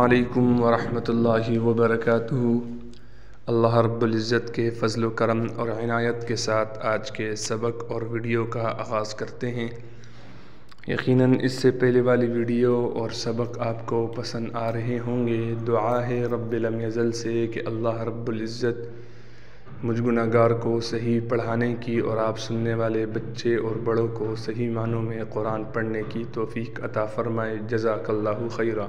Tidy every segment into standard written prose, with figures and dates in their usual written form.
علیکم ورحمۃ اللہ وبرکاتہ۔ اللہ رب العزت کے فضل و کرم اور عنایت کے ساتھ آج کے سبق اور ویڈیو کا آغاز کرتے ہیں۔ یقیناً اس سے پہلے والی ویڈیو اور سبق آپ کو پسند آ رہے ہوں گے۔ دعا ہے رب لم یزل سے کہ اللہ رب العزت مجھ گناہگار کو صحیح پڑھانے کی اور آپ سننے والے بچے اور بڑوں کو صحیح معنوں میں قرآن پڑھنے کی توفیق عطا فرمائے۔ جزاک اللہ خیرا۔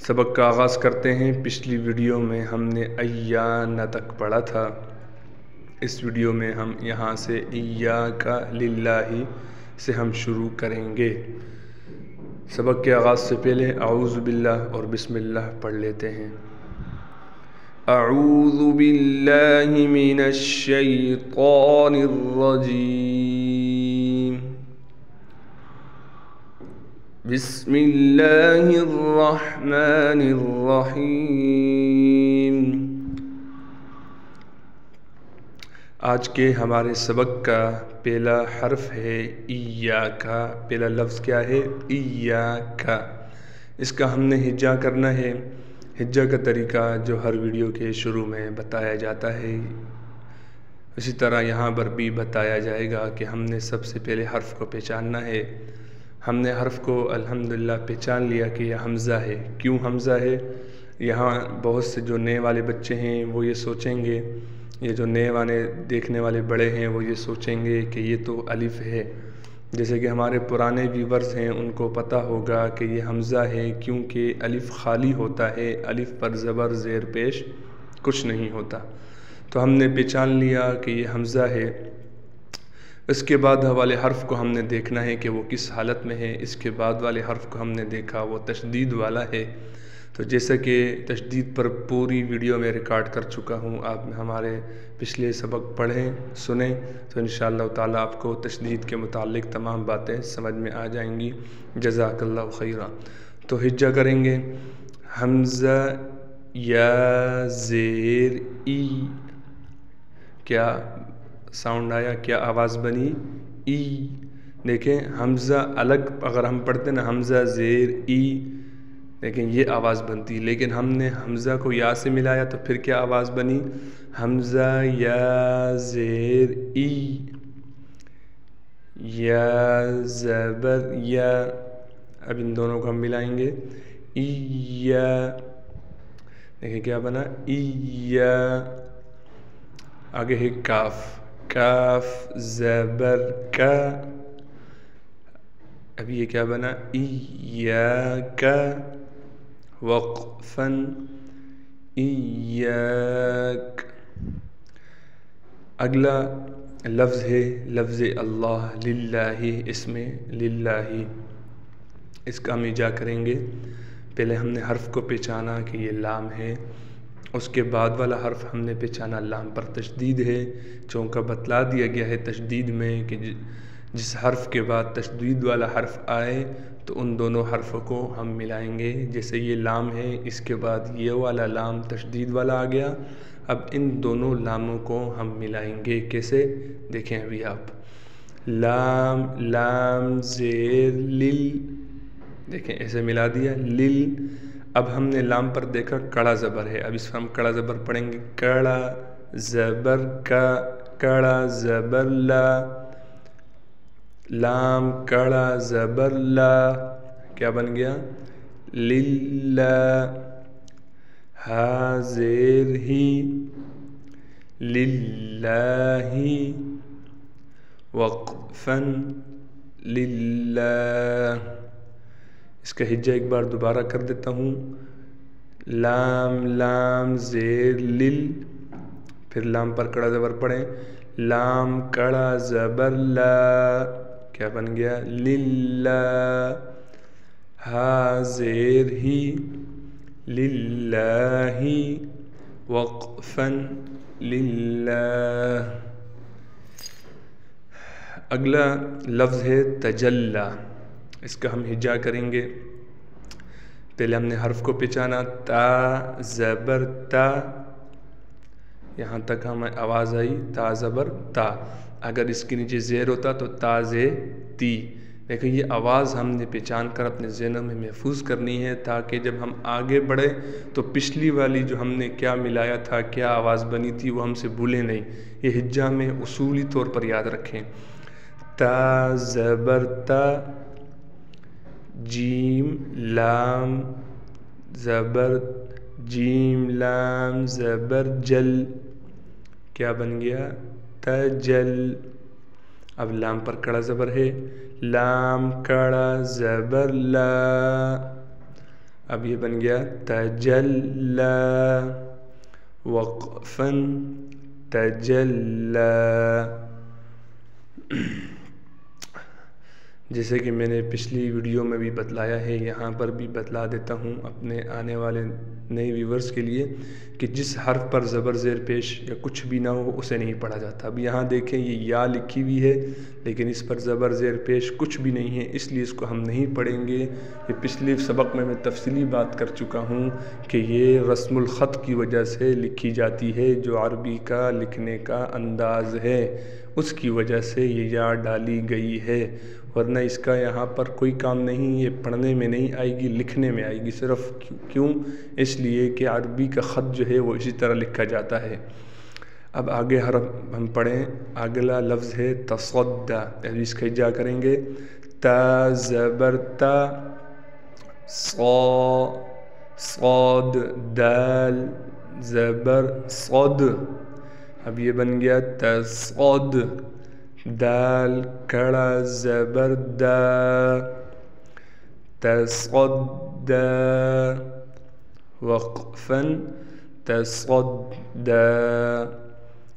سبق کا آغاز کرتے ہیں۔ پچھلی ویڈیو میں ہم نے ایان تک پڑھا تھا۔ اس ویڈیو میں ہم یہاں سے ایاک للہ سے ہم شروع کریں گے۔ سبق کے آغاز سے پہلے اعوذ باللہ اور بسم اللہ پڑھ لیتے ہیں۔ اعوذ باللہ من الشیطان الرجیم، بسم اللہ الرحمن الرحیم۔ آج کے ہمارے سبق کا پہلا حرف ہے ایاک۔ پہلا لفظ کیا ہے؟ ایاک۔ اس کا ہم نے ہجا کرنا ہے۔ ہجا کا طریقہ جو ہر ویڈیو کے شروع میں بتایا جاتا ہے، اسی طرح یہاں پر بھی بتایا جائے گا کہ ہم نے سب سے پہلے حرف کو پہچاننا ہے۔ ہم نے حرف کو الحمدللہ پہچان لیا کہ یہ حمزہ ہے۔ کیوں حمزہ ہے؟ یہاں بہت سے جو نئے والے بچے ہیں وہ یہ سوچیں گے، یہ جو نئے والے دیکھنے والے بڑے ہیں وہ یہ سوچیں گے کہ یہ تو الف ہے۔ جیسے کہ ہمارے پرانے ویورز ہیں ان کو پتہ ہوگا کہ یہ حمزہ ہے، کیونکہ الف خالی ہوتا ہے، الف پر زبر زیر پیش کچھ نہیں ہوتا۔ تو ہم نے پہچان لیا کہ یہ حمزہ ہے۔ اس کے بعد والے حرف کو ہم نے دیکھنا ہے کہ وہ کس حالت میں ہے۔ اس کے بعد والے حرف کو ہم نے دیکھا وہ تشدید والا ہے۔ تو جیسا کہ تشدید پر پوری ویڈیو میں ریکارڈ کر چکا ہوں، آپ ہمارے پچھلے سبق پڑھیں سنیں تو انشاءاللہ تعالیٰ آپ کو تشدید کے متعلق تمام باتیں سمجھ میں آ جائیں گی۔ جزاک اللہ خیرا۔ تو ہجا کریں گے۔ حمزہ یا زیر ای، کیا ساؤنڈ آیا؟ کیا آواز بنی؟ ای۔ دیکھیں حمزہ الگ اگر ہم پڑھتے نا حمزہ زیر ای، لیکن یہ آواز بنتی، لیکن ہم نے حمزہ کو یا سے ملایا تو پھر کیا آواز بنی؟ حمزہ یا زیر ای، یا زبر یا۔ اب ان دونوں کو ہم ملائیں گے، ای یا۔ دیکھیں کیا بنا؟ ای یا۔ آگے ہے کاف، کاف زبر کا۔ اب یہ کیا بنا؟ ایاک وقفاً، ایاک۔ اگلا لفظ ہے لفظ اللہ، للہ، اس میں للہ۔ اس کا ہم ایجا کریں گے۔ پہلے ہم نے حرف کو پہچانا کہ یہ لام ہے، اس کے بعد والا حرف ہم نے پہچانا لام پر تشدید ہے، چونکہ بتلا دیا گیا ہے تشدید میں کہ جس حرف کے بعد تشدید والا حرف آئے تو ان دونوں حرفوں کو ہم ملائیں گے۔ جیسے یہ لام ہے، اس کے بعد یہ والا لام تشدید والا آ گیا، اب ان دونوں لاموں کو ہم ملائیں گے۔ کیسے؟ دیکھیں ابھی آپ، لام لام زیر لل، دیکھیں ایسے ملا دیا لل۔ اب ہم نے لام پر دیکھا کڑا زبر ہے، اب اس پر ہم کڑا زبر پڑھیں گے، کڑا زبر کا، کڑا زبر لا، لام کڑا زبر لا، کیا بن گیا؟ للہ۔ ہا زیر ہی، للہ، وقفاً للہ۔ اس کا ہجا ایک بار دوبارہ کر دیتا ہوں، لام لام زیر لل، پھر لام پر کڑا زبر پڑھیں، لام کڑا زبر لا، کیا بن گیا؟ للہ۔ ہا زیر ہی، للہ، وقفاً للہ۔ اگلا لفظ ہے تجلی۔ اس کا ہم ہجا کریں گے۔ پہلے ہم نے حرف کو پہچانا، تا زبر تا، یہاں تک ہمیں آواز آئی تا زبر تا۔ اگر اس کے نیچے زیر ہوتا تو تا زے تی، دیکھیں یہ آواز ہم نے پہچان کر اپنے ذہنوں میں محفوظ کرنی ہے، تاکہ جب ہم آگے بڑھیں تو پچھلی والی جو ہم نے کیا ملایا تھا، کیا آواز بنی تھی، وہ ہم سے بھولیں نہیں۔ یہ ہجا میں اصولی طور پر یاد رکھیں۔ تا زبر تا، جیم لام زبر جیم لام زبر جل، کیا بن گیا؟ تجل۔ اب لام پر کڑا زبر ہے، لام کڑا زبر لا، اب یہ بن گیا تجلا۔ وقفاً تجلا، جیسے کہ میں نے پچھلی ویڈیو میں بھی بتلایا ہے، یہاں پر بھی بتلا دیتا ہوں اپنے آنے والے نئے ویورز کے لیے کہ جس حرف پر زبر زیر پیش یا کچھ بھی نہ ہو اسے نہیں پڑھا جاتا۔ اب یہاں دیکھیں یہ یا لکھی ہوئی ہے، لیکن اس پر زبر زیر پیش کچھ بھی نہیں ہے، اس لیے اس کو ہم نہیں پڑھیں گے۔ یہ پچھلے سبق میں تفصیلی بات کر چکا ہوں کہ یہ رسم الخط کی وجہ سے لکھی جاتی ہے، جو عربی کا لکھنے کا انداز ہے، اس کی وجہ سے یہ یا ڈالی گئی ہے، ورنہ اس کا یہاں پر کوئی کام نہیں۔ یہ پڑھنے میں نہیں آئے گی، لکھنے میں آئے گی صرف۔ کیوں؟ اس لیے کہ عربی کا خط جو ہے وہ اسی طرح لکھا جاتا ہے۔ اب آگے حرف ہم پڑھیں، اگلا لفظ ہے تصدع، اس کا ہجا کریں گے۔ تا زبر تا، صاد دال زبر صد، اب یہ بن گیا تصد۔ دال کڑا زبر دا، تصدى۔ وقفاً تصدى،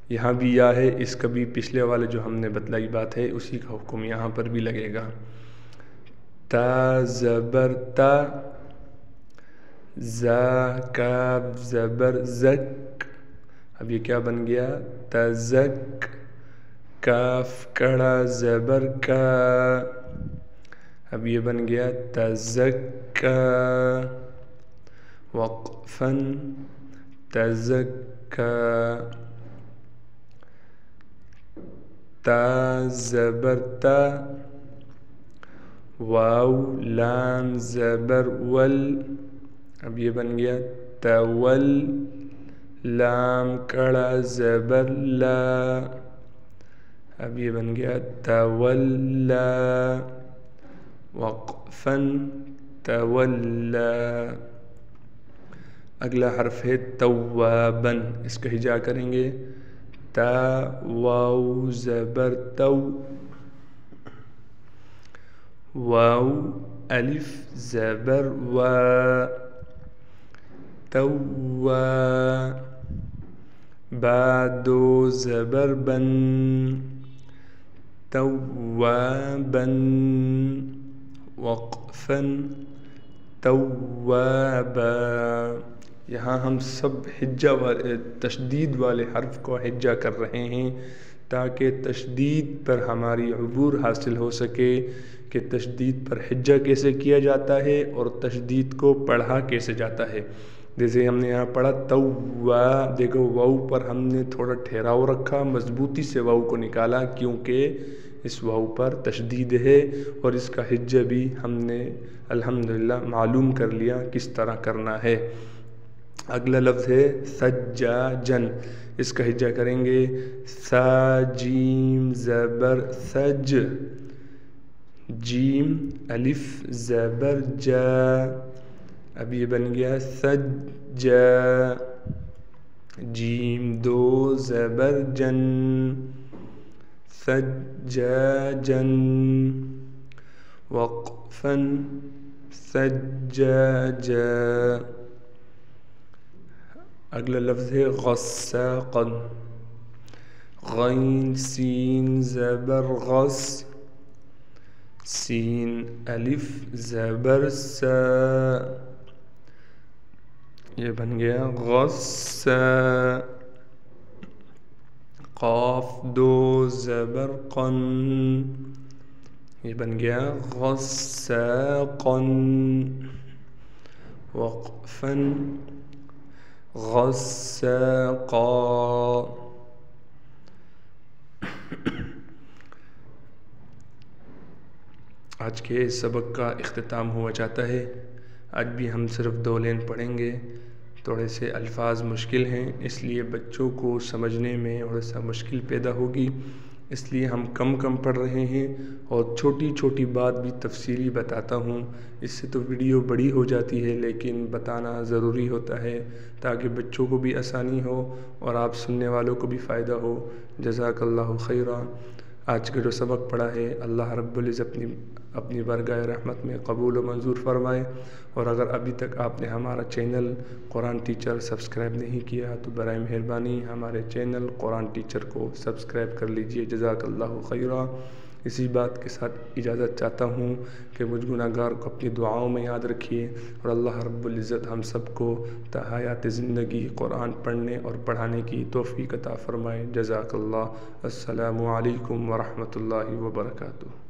یہاں بھی یا ہے، اس کا بھی پچھلے والے جو ہم نے بتلائی بات ہے اسی کا حکم یہاں پر بھی لگے گا۔ تا زبر تا، زا کاف زبر زک، اب یہ کیا بن گیا؟ تزک۔ کاف کڑا زبر کا، اب یہ بن گیا تزکا۔ وقفاً تزکا۔ تا زبر تا، واو لام زبر ول، اب یہ بن گیا تول۔ لام کڑا زبر لا، اب یہ بن گیا تولا۔ وقفاً تولا۔ اگلا حرف ہے تواباً، اس کا ہجا کریں گے۔ تا واو زبر تو، واو الف زبر وا، توا۔ با دو زبر بن، توابا۔ وقفاً توابا۔ یہاں ہم سب ہجا والے تشدید والے حرف کو ہجا کر رہے ہیں، تاکہ تشدید پر ہماری عبور حاصل ہو سکے کہ تشدید پر ہجا کیسے کیا جاتا ہے اور تشدید کو پڑھا کیسے جاتا ہے۔ جیسے ہم نے یہاں پڑھا توا، دیکھو واو پر ہم نے تھوڑا ٹھہراؤ رکھا، مضبوطی سے واو کو نکالا، کیونکہ اس واو پر تشدید ہے، اور اس کا ہجا بھی ہم نے الحمدللہ معلوم کر لیا کس طرح کرنا ہے۔ اگلا لفظ ہے سجاجن، اس کا ہجا کریں گے۔ سا جیم زبر سج، جیم الف زبر جا، اب یہ بن گیا سجا۔ جیم دو زبر جن، سجاجن۔ وقفاً سجاجا۔ اگلا لفظ ہے غساقا، غین سین زبر غس، سین الف زبر سا، یہ بن گیا غسا۔ قاف دو زبر قن، یہ بن گیا غساقا۔ وقفاً غساقا۔ آج کے سبق کا اختتام ہوا جاتا ہے۔ آج بھی ہم صرف 2 لائن پڑھیں گے۔ تھوڑے سے الفاظ مشکل ہیں، اس لیے بچوں کو سمجھنے میں تھوڑا سا مشکل پیدا ہوگی، اس لیے ہم کم پڑھ رہے ہیں اور چھوٹی چھوٹی بات بھی تفصیلی بتاتا ہوں۔ اس سے تو ویڈیو بڑی ہو جاتی ہے، لیکن بتانا ضروری ہوتا ہے تاکہ بچوں کو بھی آسانی ہو اور آپ سننے والوں کو بھی فائدہ ہو۔ جزاک اللہ خیرا۔ آج کا جو سبق پڑھا ہے اللہ رب العزت اپنی بارگاہ رحمت میں قبول و منظور فرمائے، اور اگر ابھی تک آپ نے ہمارا چینل قرآن ٹیچر سبسکرائب نہیں کیا تو برائے مہربانی ہمارے چینل قرآن ٹیچر کو سبسکرائب کر لیجئے۔ جزاک اللہ خیرا۔ اسی بات کے ساتھ اجازت چاہتا ہوں کہ مجھ گناہگار کو اپنی دعاؤں میں یاد رکھیے، اور اللہ رب العزت ہم سب کو تا حیات زندگی قرآن پڑھنے اور پڑھانے کی توفیق عطا فرمائے۔ جزاک اللہ۔ السلام علیکم ورحمۃ اللہ وبرکاتہ۔